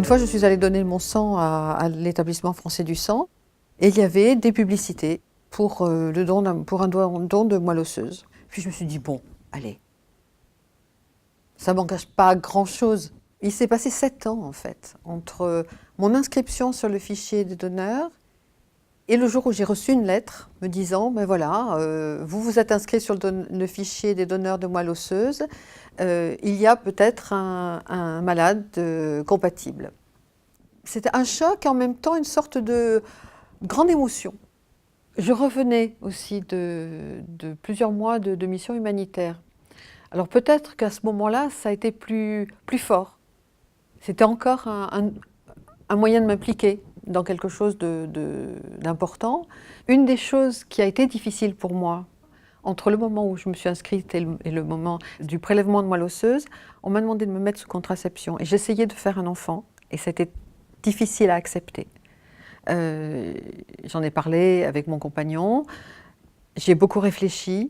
Une fois, je suis allée donner mon sang à l'établissement français du sang et il y avait des publicités pour un don de moelle osseuse. Puis je me suis dit, bon, allez, ça ne m'engage pas à grand-chose. Il s'est passé 7 ans, en fait, entre mon inscription sur le fichier des donneurs et le jour où j'ai reçu une lettre me disant, ben voilà, vous vous êtes inscrit sur le fichier des donneurs de moelle osseuse, il y a peut-être un malade compatible. C'était un choc et en même temps une sorte de grande émotion. Je revenais aussi de plusieurs mois de mission humanitaire. Alors peut-être qu'à ce moment-là, ça a été plus fort. C'était encore un moyen de m'impliquer dans quelque chose d'important. Une des choses qui a été difficile pour moi, entre le moment où je me suis inscrite et le moment du prélèvement de moelle osseuse, on m'a demandé de me mettre sous contraception. Et j'essayais de faire un enfant, et c'était difficile à accepter. J'en ai parlé avec mon compagnon, j'ai beaucoup réfléchi,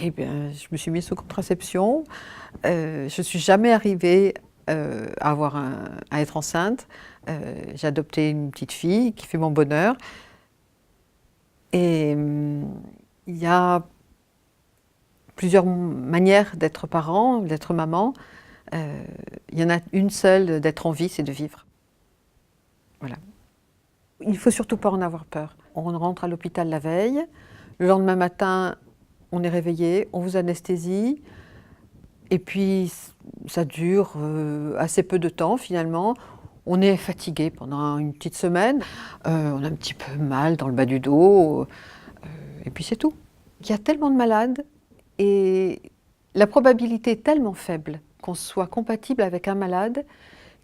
et bien, je me suis mise sous contraception. Je ne suis jamais arrivée à être enceinte. J'ai adopté une petite fille qui fait mon bonheur. Et il y a plusieurs manières d'être parent, d'être maman. Il y en a une seule d'être en vie, c'est de vivre. Voilà. Il ne faut surtout pas en avoir peur. On rentre à l'hôpital la veille, le lendemain matin, on est réveillé, on vous anesthésie, et puis ça dure assez peu de temps finalement. On est fatigué pendant une petite semaine, on a un petit peu mal dans le bas du dos, et puis c'est tout. Il y a tellement de malades, et la probabilité est tellement faible qu'on soit compatible avec un malade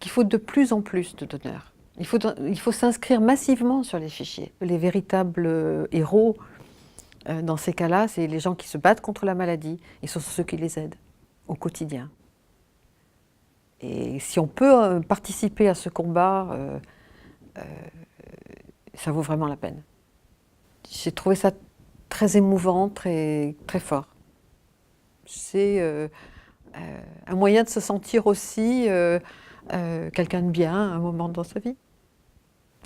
qu'il faut de plus en plus de donneurs. Il faut s'inscrire massivement sur les fichiers. Les véritables héros dans ces cas-là, c'est les gens qui se battent contre la maladie et ce sont ceux qui les aident au quotidien. Et si on peut participer à ce combat, ça vaut vraiment la peine. J'ai trouvé ça très émouvant, très fort. C'est un moyen de se sentir aussi quelqu'un de bien à un moment dans sa vie.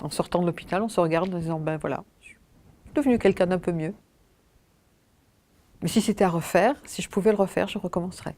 En sortant de l'hôpital, on se regarde en disant, ben voilà, je suis devenue quelqu'un d'un peu mieux. Mais si c'était à refaire, si je pouvais le refaire, je recommencerais.